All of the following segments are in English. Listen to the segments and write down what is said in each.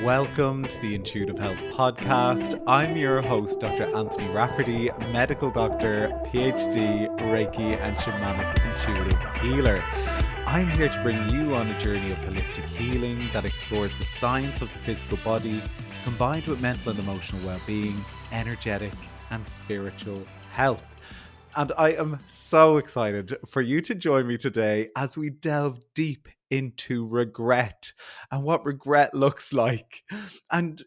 Welcome to the Intuitive Health Podcast. I'm your host, Dr. Anthony Rafferty, medical doctor, PhD, Reiki, and shamanic intuitive healer. I'm here to bring you on a journey of holistic healing that explores the science of the physical body, combined with mental and emotional well-being, energetic and spiritual health. And I am so excited for you to join me today as we delve deep into regret and what regret looks like. And,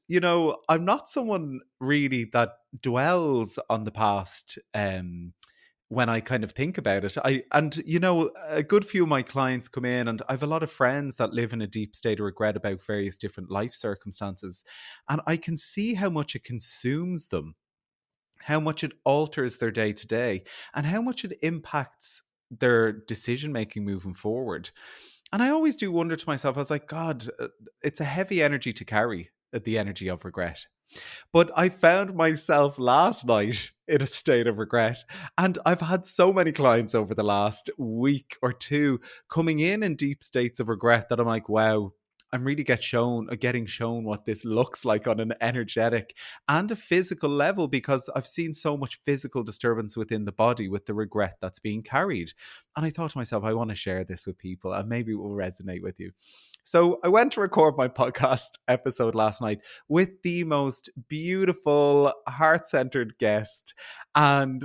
I'm not someone really that dwells on the past when I kind of think about it. A good few of my clients come in, and I have a lot of friends that live in a deep state of regret about various different life circumstances. And I can see how much it consumes them, how much it alters their day to day, and how much it impacts their decision making moving forward. And I always do wonder to myself, I was like, God, it's a heavy energy to carry, the energy of regret. But I found myself last night in a state of regret. And I've had so many clients over the last week or two coming in deep states of regret that I'm like, wow, I'm really getting shown what this looks like on an energetic and a physical level, because I've seen so much physical disturbance within the body with the regret that's being carried. And I thought to myself, I want to share this with people and maybe it will resonate with you. So I went to record my podcast episode last night with the most beautiful, heart-centered guest, and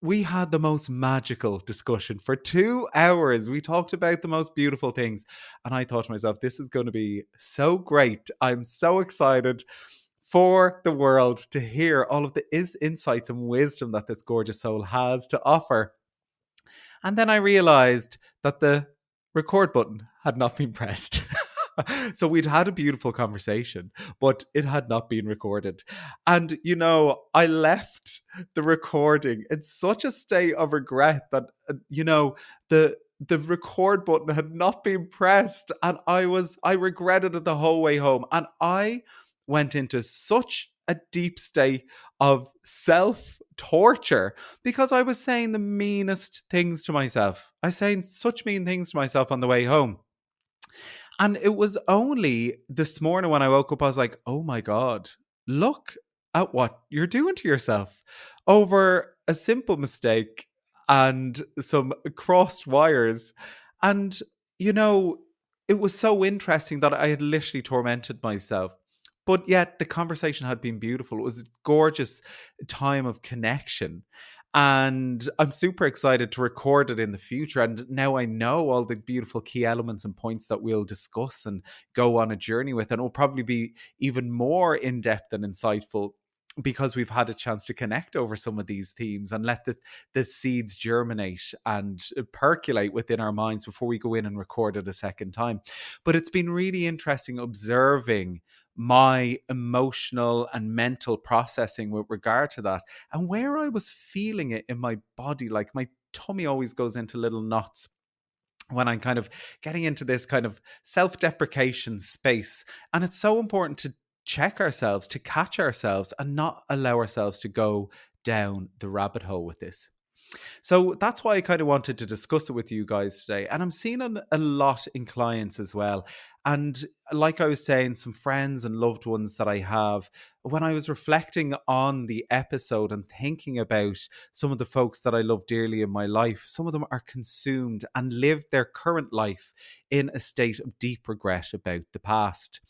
we had the most magical discussion for 2 hours. We talked about the most beautiful things. And I thought to myself, this is going to be so great. I'm so excited for the world to hear all of the insights and wisdom that this gorgeous soul has to offer. And then I realized that the record button had not been pressed. So we'd had a beautiful conversation, but it had not been recorded. And, I left the recording in such a state of regret that, the record button had not been pressed, and I regretted it the whole way home. And I went into such a deep state of self-torture because I was saying the meanest things to myself. I was saying such mean things to myself on the way home. And it was only this morning when I woke up, I was like, oh my God, look at what you're doing to yourself over a simple mistake and some crossed wires. And, it was so interesting that I had literally tormented myself. But yet the conversation had been beautiful. It was a gorgeous time of connection. And I'm super excited to record it in the future. And now I know all the beautiful key elements and points that we'll discuss and go on a journey with. And it'll probably be even more in-depth and insightful because we've had a chance to connect over some of these themes and let the seeds germinate and percolate within our minds before we go in and record it a second time. But it's been really interesting observing my emotional and mental processing with regard to that, and where I was feeling it in my body. Like my tummy always goes into little knots when I'm kind of getting into this kind of self-deprecation space. And it's so important to check ourselves, to catch ourselves, and not allow ourselves to go down the rabbit hole with this. So that's why I kind of wanted to discuss it with you guys today. And I'm seeing a lot in clients as well. And like I was saying, some friends and loved ones that I have, when I was reflecting on the episode and thinking about some of the folks that I love dearly in my life, some of them are consumed and live their current life in a state of deep regret about the past.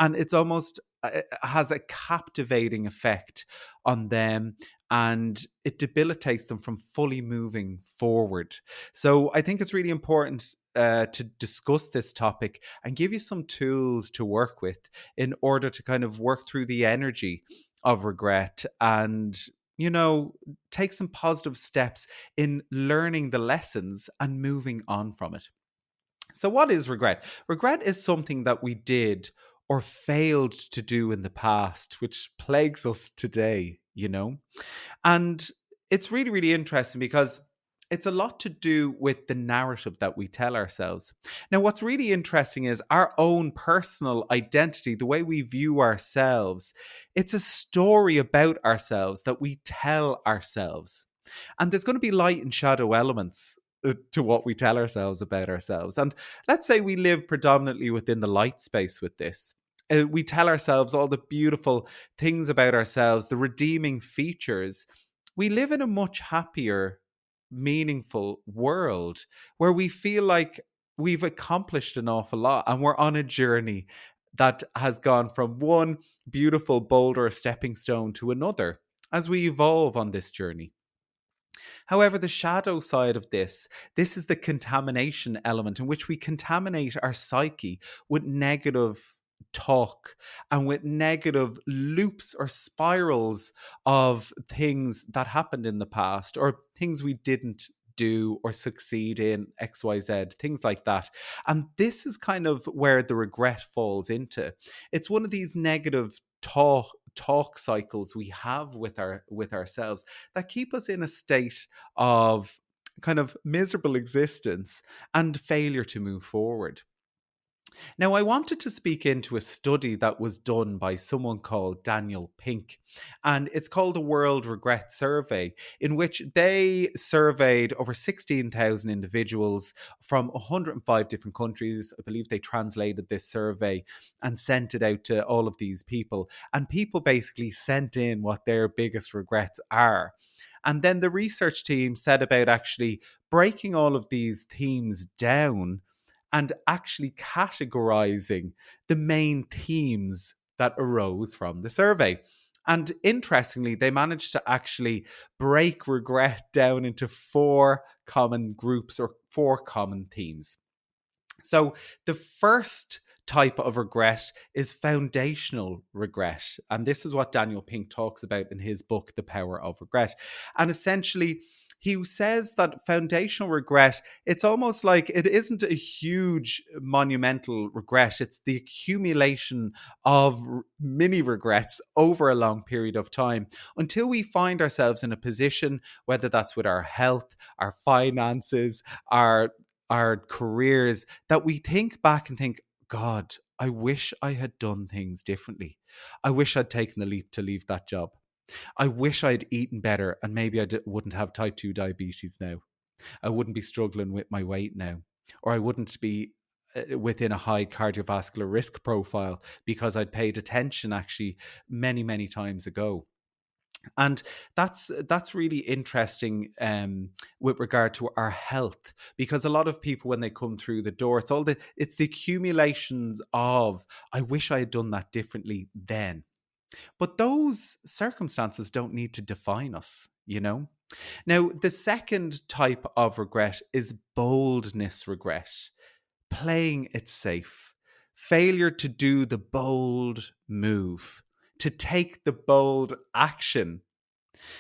And it's almost has a captivating effect on them, and it debilitates them from fully moving forward. So I think it's really important to discuss this topic and give you some tools to work with in order to kind of work through the energy of regret and, take some positive steps in learning the lessons and moving on from it. So what is regret? Regret is something that we did or failed to do in the past, which plagues us today, And it's really, really interesting because it's a lot to do with the narrative that we tell ourselves. Now, what's really interesting is our own personal identity, the way we view ourselves. It's a story about ourselves that we tell ourselves. And there's going to be light and shadow elements to what we tell ourselves about ourselves. And let's say we live predominantly within the light space with this. We tell ourselves all the beautiful things about ourselves, the redeeming features. We live in a much happier, meaningful world where we feel like we've accomplished an awful lot and we're on a journey that has gone from one beautiful boulder stepping stone to another as we evolve on this journey. However, the shadow side of this is the contamination element in which we contaminate our psyche with negative talk and with negative loops or spirals of things that happened in the past or things we didn't do or succeed in XYZ, things like that. And this is kind of where the regret falls into. It's one of these negative talk cycles we have with ourselves that keep us in a state of kind of miserable existence and failure to move forward. Now, I wanted to speak into a study that was done by someone called Daniel Pink, and it's called a World Regret Survey, in which they surveyed over 16,000 individuals from 105 different countries. I believe they translated this survey and sent it out to all of these people, and people basically sent in what their biggest regrets are. And then the research team set about actually breaking all of these themes down and actually categorizing the main themes that arose from the survey. And interestingly, they managed to actually break regret down into four common groups or four common themes. So the first type of regret is foundational regret. And this is what Daniel Pink talks about in his book, The Power of Regret. And essentially, he says that foundational regret, it's almost like it isn't a huge monumental regret. It's the accumulation of mini regrets over a long period of time until we find ourselves in a position, whether that's with our health, our finances, our careers, that we think back and think, God, I wish I had done things differently. I wish I'd taken the leap to leave that job. I wish I'd eaten better and maybe wouldn't have type 2 diabetes now. I wouldn't be struggling with my weight now. Or I wouldn't be within a high cardiovascular risk profile because I'd paid attention actually many, many times ago. And that's really interesting with regard to our health, because a lot of people when they come through the door, it's the accumulations of I wish I had done that differently then. But those circumstances don't need to define us, you know? Now, the second type of regret is boldness regret, playing it safe, failure to do the bold move, to take the bold action.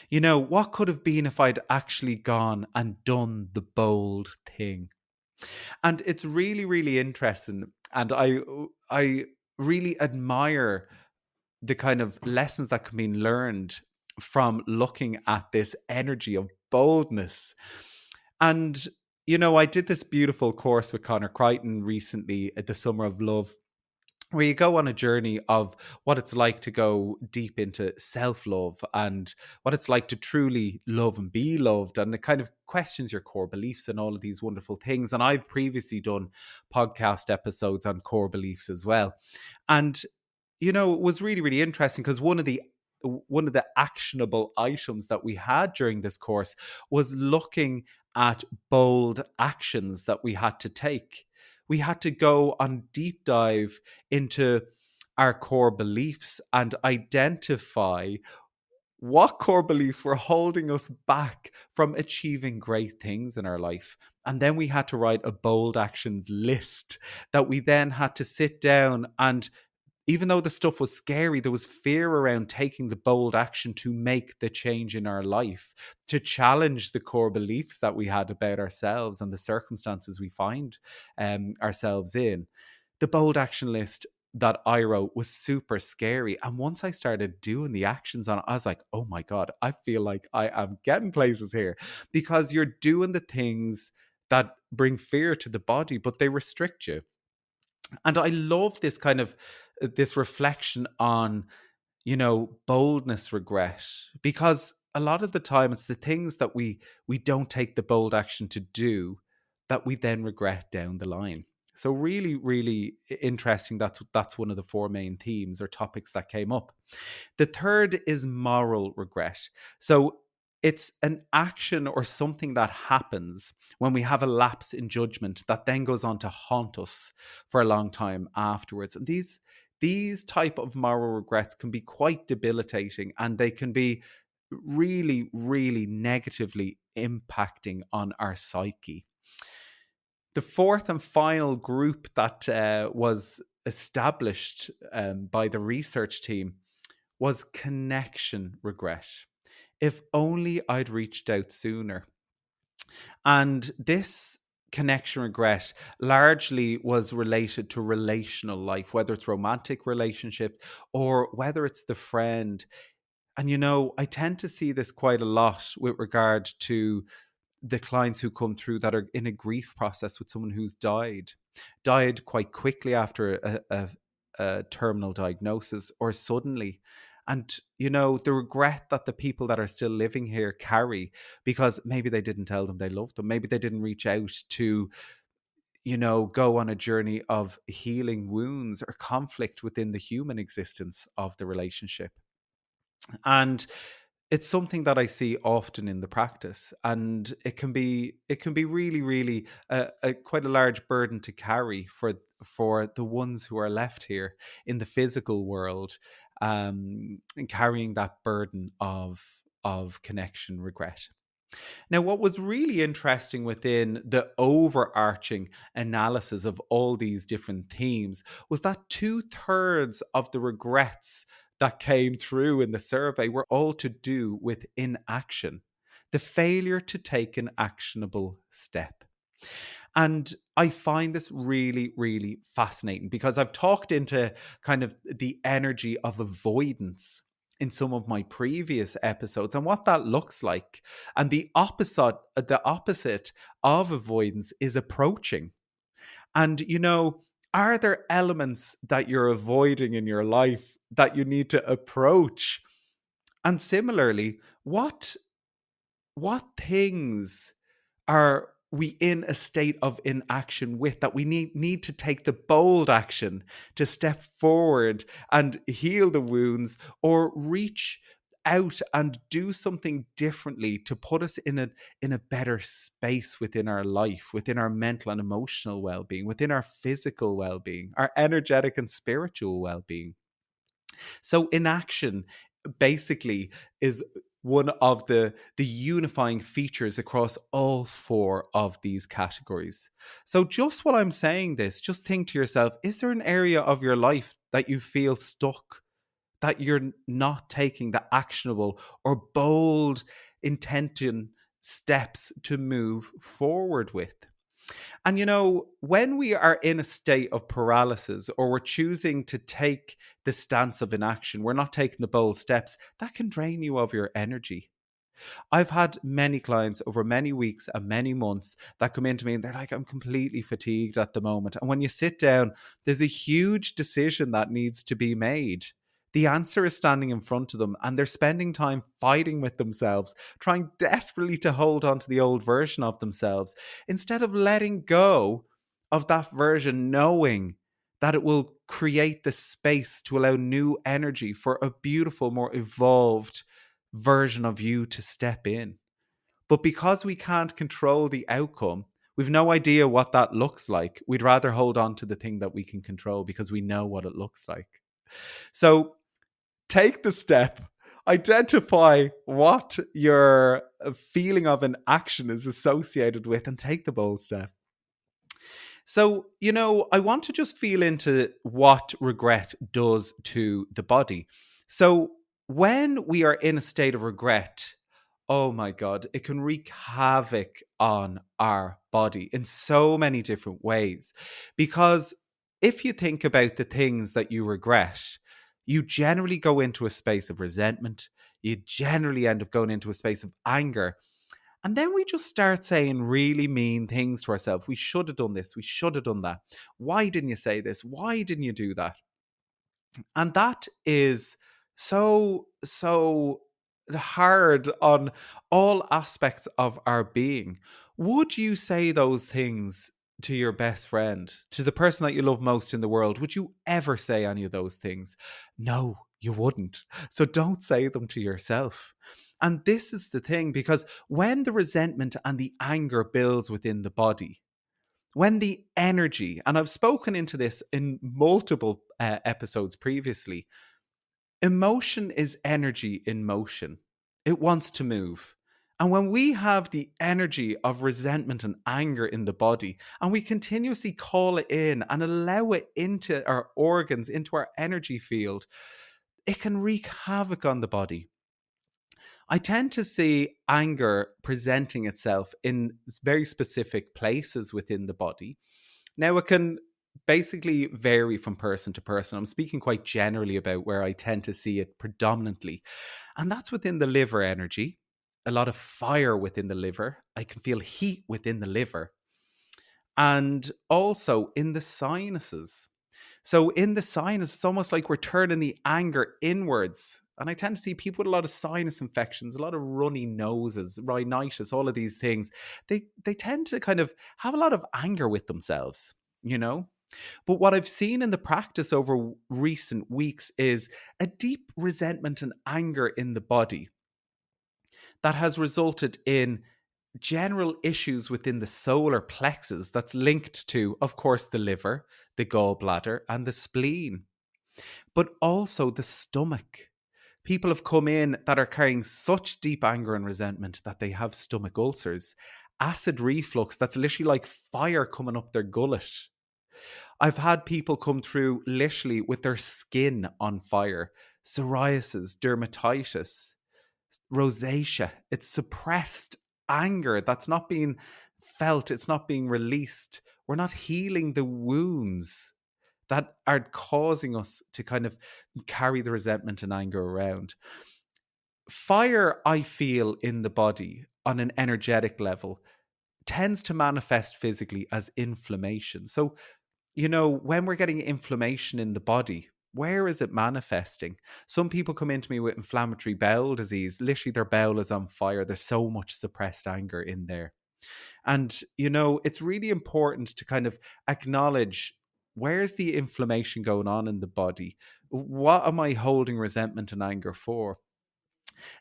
You know, what could have been if I'd actually gone and done the bold thing? And it's really, really interesting. And I really admire the kind of lessons that can be learned from looking at this energy of boldness. And, you know, I did this beautiful course with Connor Crichton recently at the Summer of Love, where you go on a journey of what it's like to go deep into self-love and what it's like to truly love and be loved. And it kind of questions your core beliefs and all of these wonderful things. And I've previously done podcast episodes on core beliefs as well. And you know, it was really, really interesting because one of the actionable items that we had during this course was looking at bold actions that we had to take. We had to go on deep dive into our core beliefs and identify what core beliefs were holding us back from achieving great things in our life. And then we had to write a bold actions list that we then had to sit down and even though the stuff was scary, there was fear around taking the bold action to make the change in our life, to challenge the core beliefs that we had about ourselves and the circumstances we find ourselves in. The bold action list that I wrote was super scary. And once I started doing the actions on it, I was like, oh my God, I feel like I am getting places here, because you're doing the things that bring fear to the body, but they restrict you. And I love this kind of this reflection on, you know, boldness regret, because a lot of the time it's the things that we don't take the bold action to do that we then regret down the line. So really, really interesting. That's one of the four main themes or topics that came up. The third is moral regret. So it's an action or something that happens when we have a lapse in judgment that then goes on to haunt us for a long time afterwards. And these type of moral regrets can be quite debilitating, and they can be really, really negatively impacting on our psyche. The fourth and final group that was established by the research team was connection regret. If only I'd reached out sooner. And this connection regret largely was related to relational life, whether it's romantic relationships or whether it's the friend. And I tend to see this quite a lot with regard to the clients who come through that are in a grief process with someone who's died quite quickly after a terminal diagnosis or suddenly. And the regret that the people that are still living here carry, because maybe they didn't tell them they loved them, maybe they didn't reach out to go on a journey of healing wounds or conflict within the human existence of the relationship. And it's something that I see often in the practice, and it can be really, really quite a large burden to carry for the ones who are left here in the physical world, and carrying that burden of connection regret. Now, what was really interesting within the overarching analysis of all these different themes was that two-thirds of the regrets that came through in the survey were all to do with inaction, the failure to take an actionable step. And I find this really, really fascinating because I've talked into kind of the energy of avoidance in some of my previous episodes and what that looks like. And the opposite of avoidance is approaching. And are there elements that you're avoiding in your life that you need to approach? And similarly, what things are we in a state of inaction with that we need to take the bold action to step forward and heal the wounds or reach out and do something differently to put us in a better space within our life, within our mental and emotional well-being, within our physical well-being, our energetic and spiritual well-being. So inaction basically is one of the unifying features across all four of these categories. So just while I'm saying this, just think to yourself, is there an area of your life that you feel stuck, that you're not taking the actionable or bold intention steps to move forward with? And when we are in a state of paralysis or we're choosing to take the stance of inaction, we're not taking the bold steps, that can drain you of your energy. I've had many clients over many weeks and many months that come into me and they're like, I'm completely fatigued at the moment. And when you sit down, there's a huge decision that needs to be made. The answer is standing in front of them, and they're spending time fighting with themselves, trying desperately to hold on to the old version of themselves instead of letting go of that version, knowing that it will create the space to allow new energy for a beautiful, more evolved version of you to step in. But because we can't control the outcome, we've no idea what that looks like. We'd rather hold on to the thing that we can control because we know what it looks like. So take the step, identify what your feeling of an action is associated with, and take the bold step. So, I want to just feel into what regret does to the body. So, when we are in a state of regret, oh my God, it can wreak havoc on our body in so many different ways. Because if you think about the things that you regret, you generally go into a space of resentment. You generally end up going into a space of anger. And then we just start saying really mean things to ourselves. We should have done this. We should have done that. Why didn't you say this? Why didn't you do that? And that is so hard on all aspects of our being. Would you say those things to your best friend, to the person that you love most in the world, would you ever say any of those things? No, you wouldn't. So don't say them to yourself. And this is the thing, because when the resentment and the anger builds within the body, when the energy, and I've spoken into this in multiple episodes previously, emotion is energy in motion. It wants to move. And when we have the energy of resentment and anger in the body, and we continuously call it in and allow it into our organs, into our energy field, it can wreak havoc on the body. I tend to see anger presenting itself in very specific places within the body. Now, it can basically vary from person to person. I'm speaking quite generally about where I tend to see it predominantly. And that's within the liver energy, a lot of fire within the liver. I can feel heat within the liver. And also in the sinuses. So in the sinus, it's almost like we're turning the anger inwards. And I tend to see people with a lot of sinus infections, a lot of runny noses, rhinitis, all of these things. They tend to kind of have a lot of anger with themselves, you know? But what I've seen in the practice over recent weeks is a deep resentment and anger in the body that has resulted in general issues within the solar plexus that's linked to, of course, the liver, the gallbladder, and the spleen, but also the stomach. People have come in that are carrying such deep anger and resentment that they have stomach ulcers, acid reflux that's literally like fire coming up their gullet. I've had people come through literally with their skin on fire, psoriasis, dermatitis, rosacea. It's suppressed anger that's not being felt, it's not being released. We're not healing the wounds that are causing us to kind of carry the resentment and anger around. Fire, I feel in the body on an energetic level, tends to manifest physically as inflammation. So, when we're getting inflammation in the body, where is it manifesting? Some people come into me with inflammatory bowel disease. Literally, their bowel is on fire. There's so much suppressed anger in there. And, it's really important to kind of acknowledge, where's the inflammation going on in the body? What am I holding resentment and anger for?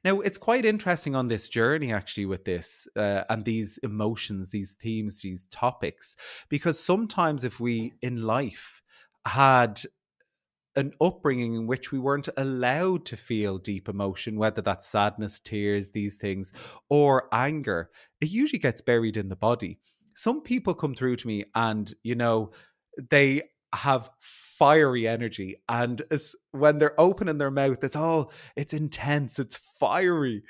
Now, it's quite interesting on this journey, actually, with this and these emotions, these themes, these topics, because sometimes if we in life had an upbringing in which we weren't allowed to feel deep emotion, whether that's sadness, tears, these things, or anger, it usually gets buried in the body. Some people come through to me and, they have fiery energy. And when they're opening their mouth, it's intense, it's fiery.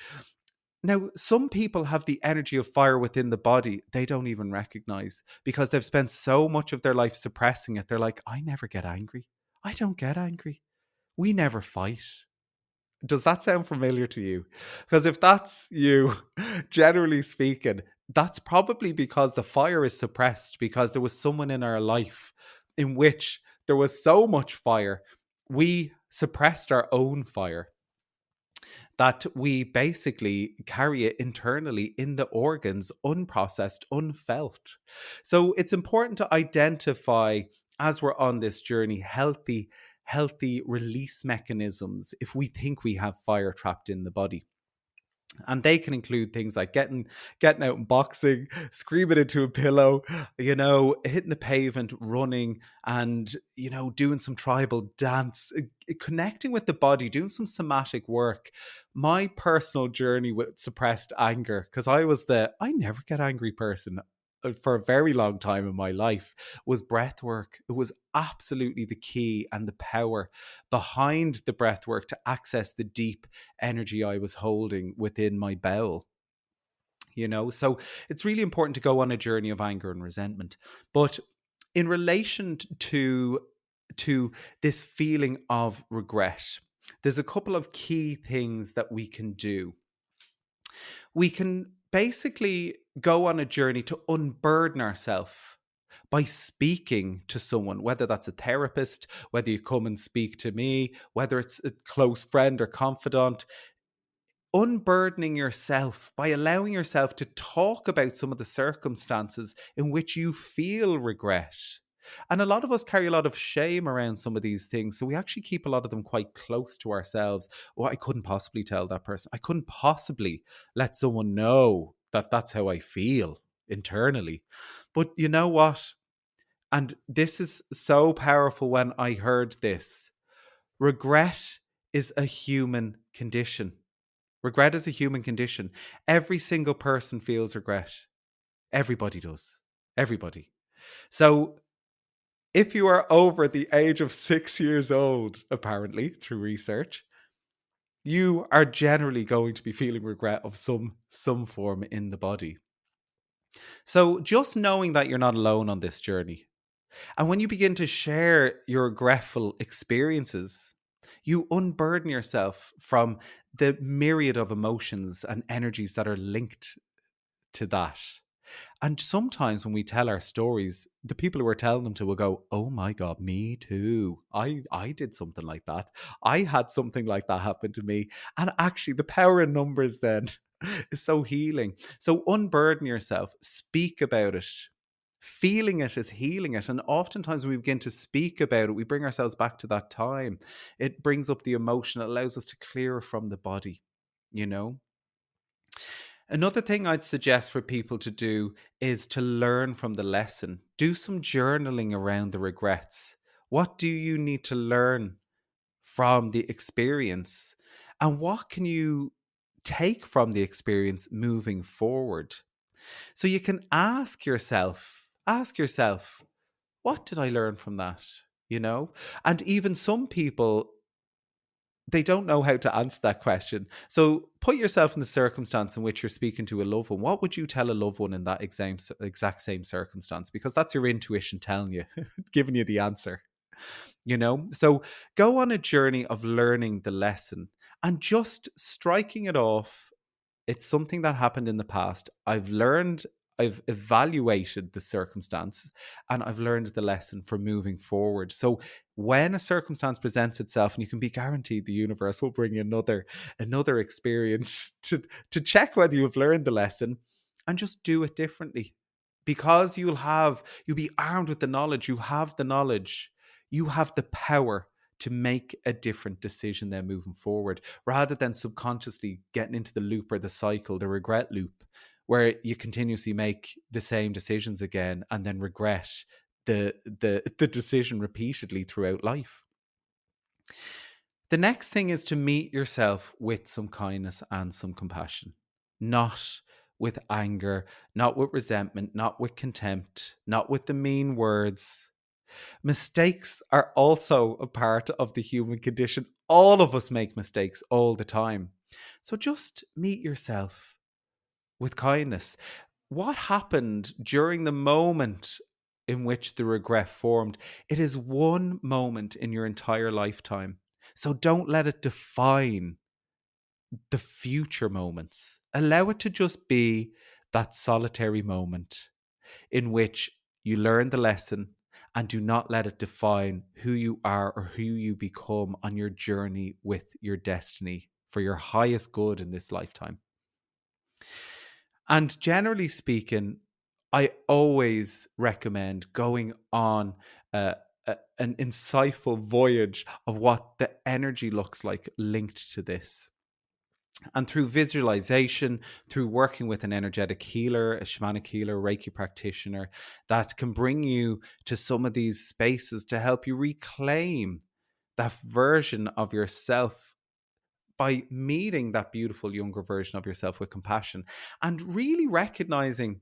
Now, some people have the energy of fire within the body they don't even recognize because they've spent so much of their life suppressing it. They're like, I never get angry. I don't get angry. We never fight. Does that sound familiar to you? Because if that's you, generally speaking, that's probably because the fire is suppressed because there was someone in our life in which there was so much fire, we suppressed our own fire, that we basically carry it internally in the organs, unprocessed, unfelt. So it's important to identify, as we're on this journey, healthy release mechanisms if we think we have fire trapped in the body. And they can include things like getting out and boxing, screaming into a pillow, hitting the pavement, running, and doing some tribal dance, connecting with the body, doing some somatic work. My personal journey with suppressed anger, because I never get angry person for a very long time in my life, was breath work. It was absolutely the key and the power behind the breath work to access the deep energy I was holding within my bowel. So it's really important to go on a journey of anger and resentment. But in relation to this feeling of regret, there's a couple of key things that we can do. We can basically go on a journey to unburden ourselves by speaking to someone, whether that's a therapist, whether you come and speak to me, whether it's a close friend or confidant. unburdening yourself by allowing yourself to talk about some of the circumstances in which you feel regret. And a lot of us carry a lot of shame around some of these things. So we actually keep a lot of them quite close to ourselves. Oh, I couldn't possibly tell that person. I couldn't possibly let someone know that that's how I feel internally. But you know what? And this is so powerful when I heard this. Regret is a human condition. Regret is a human condition. Every single person feels regret. Everybody does. Everybody. So if you are over the age of 6 years old, apparently, through research, you are generally going to be feeling regret of some form in the body. So just knowing that you're not alone on this journey, and when you begin to share your regretful experiences, you unburden yourself from the myriad of emotions and energies that are linked to that. And sometimes when we tell our stories, the people who are telling them to will go, "Oh my God, me too. I did something like that. I had something like that happen to me." And actually, the power in numbers then is so healing. So unburden yourself, speak about it. Feeling it is healing it. And oftentimes when we begin to speak about it, we bring ourselves back to that time. It brings up the emotion, it allows us to clear from the body, you know? Another thing I'd suggest for people to do is to learn from the lesson. Do some journaling around the regrets. What do you need to learn from the experience? And what can you take from the experience moving forward? So you can ask yourself, what did I learn from that? You know? And even some people, they don't know how to answer that question. So put yourself in the circumstance in which you're speaking to a loved one. What would you tell a loved one in that exact same circumstance? Because that's your intuition telling you, giving you the answer, you know? So go on a journey of learning the lesson and just striking it off. It's something that happened in the past. I've evaluated the circumstance and I've learned the lesson for moving forward. So when a circumstance presents itself, and you can be guaranteed the universe will bring you another experience to check whether you've learned the lesson, and just do it differently. Because you'll be armed with the knowledge, you have the power to make a different decision then moving forward, rather than subconsciously getting into the loop or the cycle, the regret loop, where you continuously make the same decisions again and then regret the decision repeatedly throughout life. The next thing is to meet yourself with some kindness and some compassion, not with anger, not with resentment, not with contempt, not with the mean words. Mistakes are also a part of the human condition. All of us make mistakes all the time. So just meet yourself with kindness. What happened during the moment in which the regret formed? It is one moment in your entire lifetime. So don't let it define the future moments. Allow it to just be that solitary moment in which you learn the lesson and do not let it define who you are or who you become on your journey with your destiny for your highest good in this lifetime. And generally speaking, I always recommend going on an insightful voyage of what the energy looks like linked to this. And through visualization, through working with an energetic healer, a shamanic healer, Reiki practitioner, that can bring you to some of these spaces to help you reclaim that version of yourself by meeting that beautiful younger version of yourself with compassion and really recognizing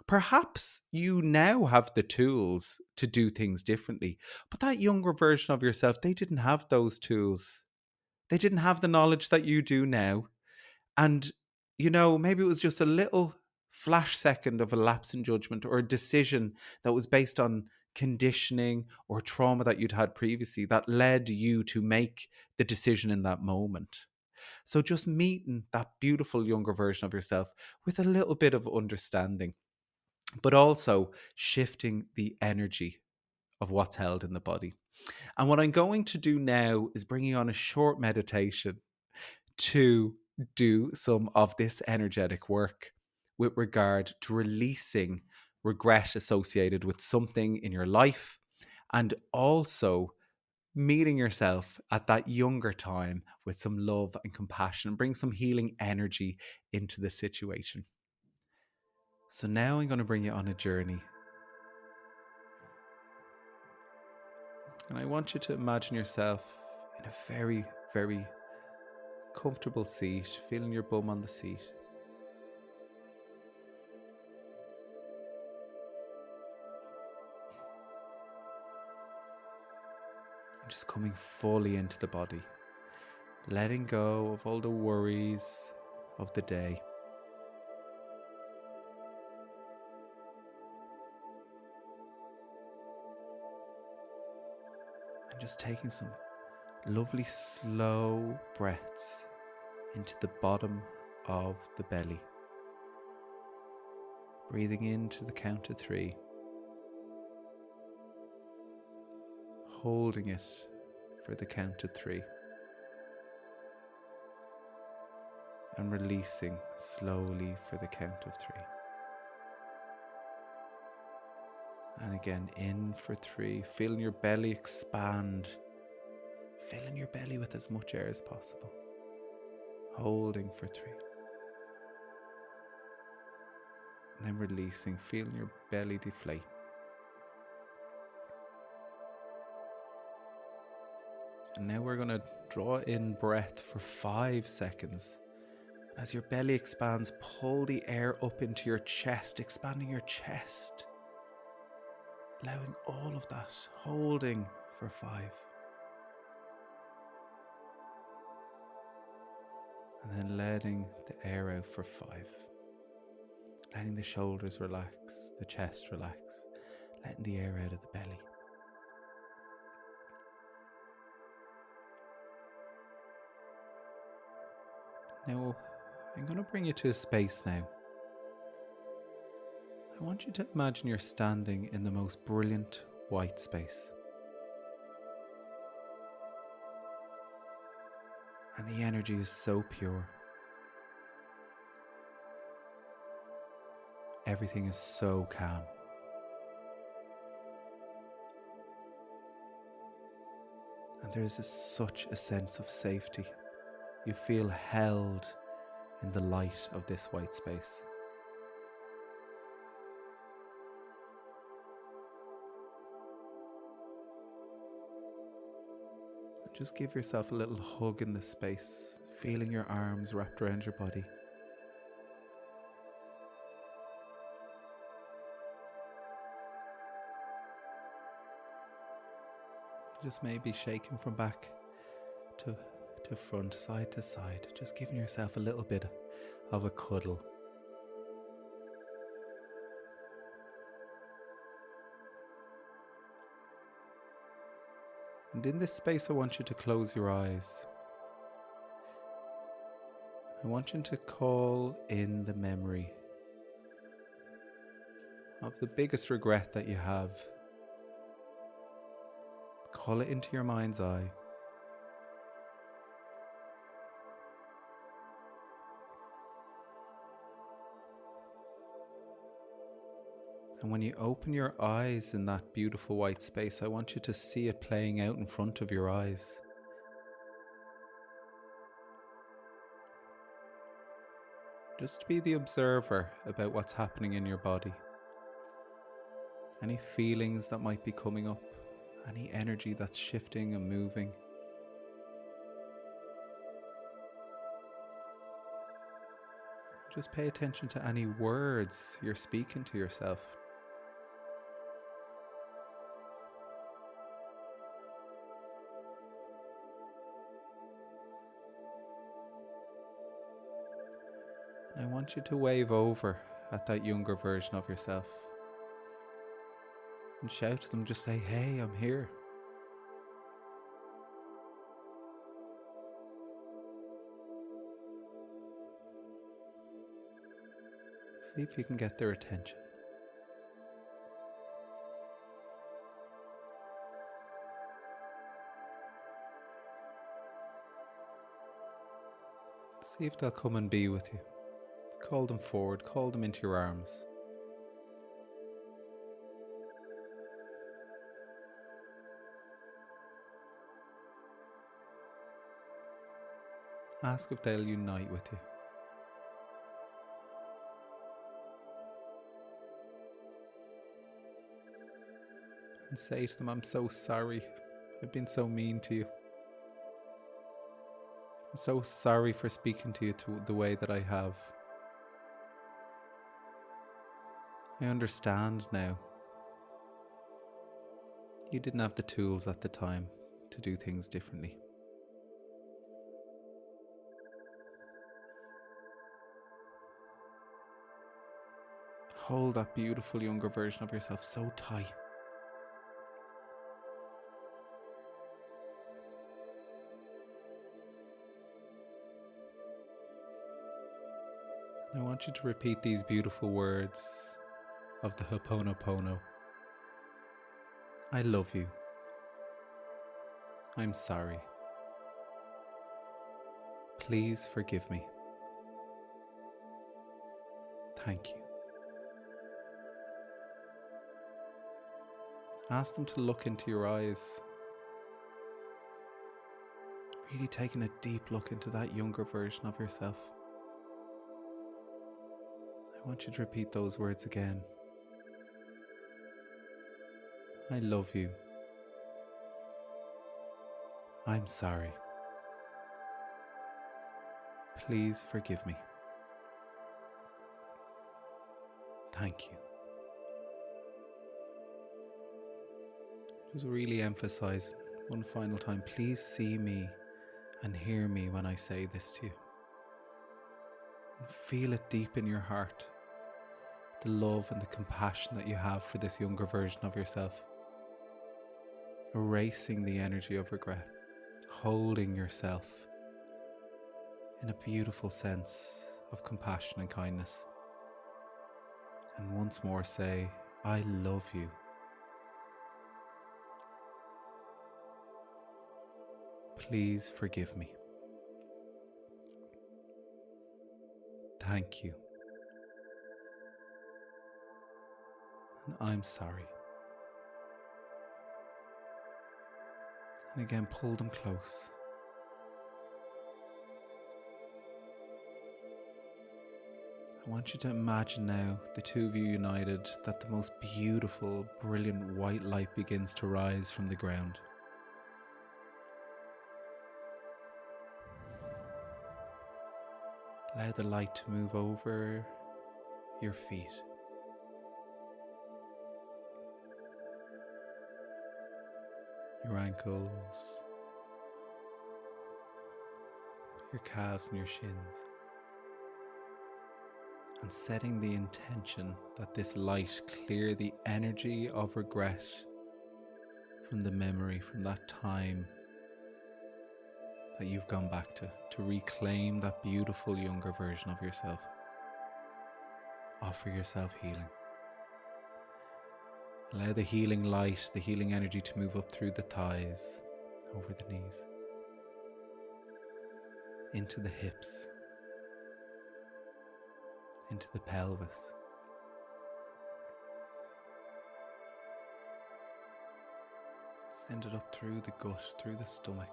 perhaps you now have the tools to do things differently. But that younger version of yourself, they didn't have those tools. They didn't have the knowledge that you do now. And, maybe it was just a little flash second of a lapse in judgment or a decision that was based on conditioning or trauma that you'd had previously that led you to make the decision in that moment. So just meeting that beautiful younger version of yourself with a little bit of understanding, but also shifting the energy of what's held in the body. And what I'm going to do now is bring you on a short meditation to do some of this energetic work with regard to releasing regret associated with something in your life, and also meeting yourself at that younger time with some love and compassion, bring some healing energy into the situation. So now I'm going to bring you on a journey. And I want you to imagine yourself in a very, very comfortable seat, feeling your bum on the seat. And just coming fully into the body, letting go of all the worries of the day. And just taking some lovely slow breaths into the bottom of the belly. Breathing into the count of 3. Holding it for the count of 3. And releasing slowly for the count of 3. And again, in for 3, feeling your belly expand. Filling your belly with as much air as possible. Holding for 3. And then releasing, feeling your belly deflate. And now we're going to draw in breath for 5 seconds. As your belly expands, pull the air up into your chest, expanding your chest. Allowing all of that, holding for 5. And then letting the air out for 5. Letting the shoulders relax, the chest relax, letting the air out of the belly. Now, I'm going to bring you to a space now. I want you to imagine you're standing in the most brilliant white space. And the energy is so pure. Everything is so calm. And there's such a sense of safety. You feel held in the light of this white space. And just give yourself a little hug in this space, feeling your arms wrapped around your body. Just maybe shaking from back to front, side to side, just giving yourself a little bit of a cuddle. And in this space, I want you to close your eyes. I want you to call in the memory of the biggest regret that you have. Call it into your mind's eye. And when you open your eyes in that beautiful white space, I want you to see it playing out in front of your eyes. Just be the observer about what's happening in your body. Any feelings that might be coming up, any energy that's shifting and moving. Just pay attention to any words you're speaking to yourself. I want you to wave over at that younger version of yourself and shout to them, just say, "Hey, I'm here." See if you can get their attention. See if they'll come and be with you. Call them forward, call them into your arms. Ask if they'll unite with you. And say to them, I'm so sorry. I've been so mean to you. I'm so sorry for speaking to you the way that I have. I understand now. You didn't have the tools at the time to do things differently. Hold that beautiful younger version of yourself so tight. I want you to repeat these beautiful words of the Ho'oponopono. I love you. I'm sorry. Please forgive me. Thank you. Ask them to look into your eyes. Really taking a deep look into that younger version of yourself. I want you to repeat those words again. I love you. I'm sorry. Please forgive me. Thank you. Just really emphasize one final time. Please see me and hear me when I say this to you. And feel it deep in your heart. The love and the compassion that you have for this younger version of yourself. Erasing the energy of regret. Holding yourself in a beautiful sense of compassion and kindness. And once more say, I love you. Please forgive me. Thank you. And I'm sorry. And again, pull them close. I want you to imagine now, the two of you united, that the most beautiful, brilliant white light begins to rise from the ground. Allow the light to move over your feet. Your ankles, your calves and your shins. And setting the intention that this light clear the energy of regret from the memory, from that time that you've gone back to reclaim that beautiful younger version of yourself. Offer yourself healing. Allow the healing light, the healing energy to move up through the thighs, over the knees, into the hips, into the pelvis. Send it up through the gut, through the stomach.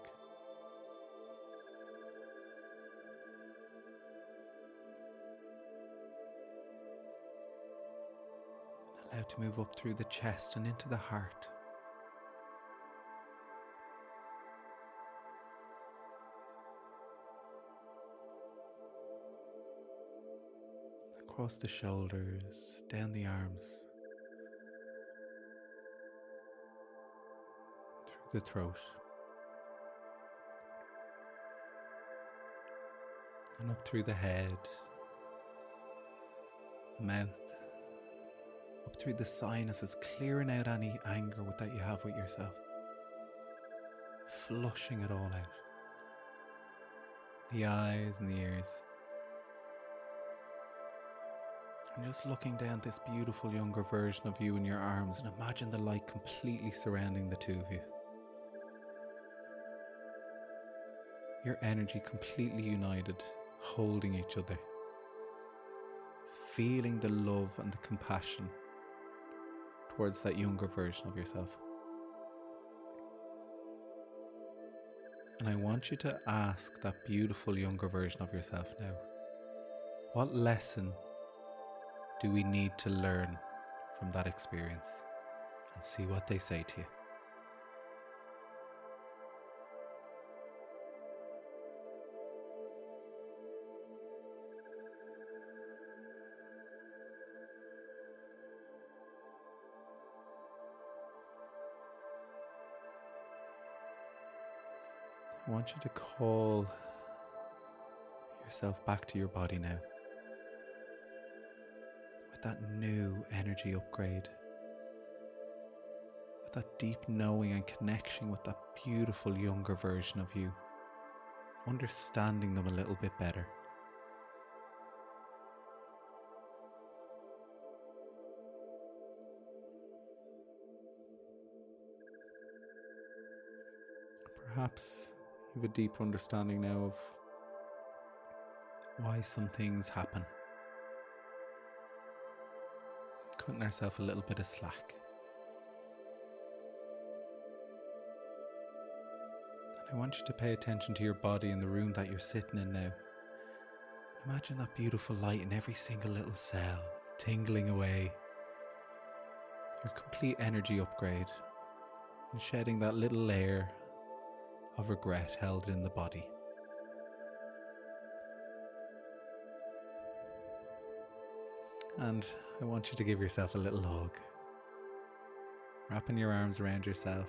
Allow it to move up through the chest and into the heart. Across the shoulders, down the arms, through the throat, and up through the head, the mouth, up through the sinuses, clearing out any anger that you have with yourself, flushing it all out. The eyes and the ears. And just looking down this beautiful younger version of you in your arms, and imagine the light completely surrounding the two of you. Your energy completely united, holding each other, feeling the love and the compassion towards that younger version of yourself. And I want you to ask that beautiful younger version of yourself now, what lesson do we need to learn from that experience? And see what they say to you. I want you to call yourself back to your body now with that new energy upgrade, with that deep knowing and connection with that beautiful younger version of you, understanding them a little bit better. Perhaps you have a deeper understanding now of why some things happen. Cutting ourselves a little bit of slack. And I want you to pay attention to your body in the room that you're sitting in now. Imagine that beautiful light in every single little cell, tingling away. Your complete energy upgrade and shedding that little layer of regret held in the body. And I want you to give yourself a little hug, wrapping your arms around yourself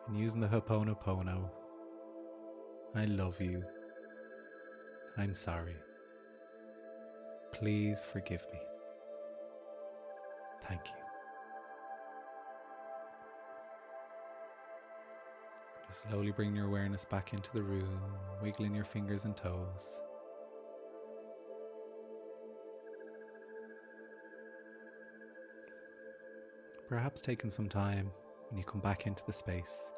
and using the Ho'oponopono. I love you. I'm sorry. Please forgive me. Thank you. Just slowly bring your awareness back into the room, wiggling your fingers and toes. Perhaps taking some time when you come back into the space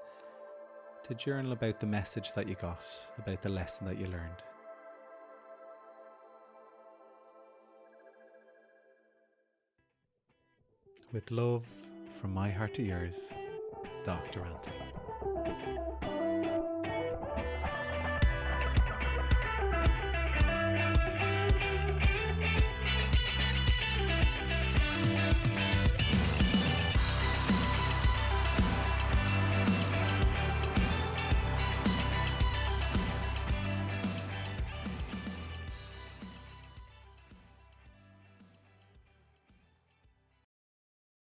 to journal about the message that you got, about the lesson that you learned. With love from my heart to yours, Dr. Anthony.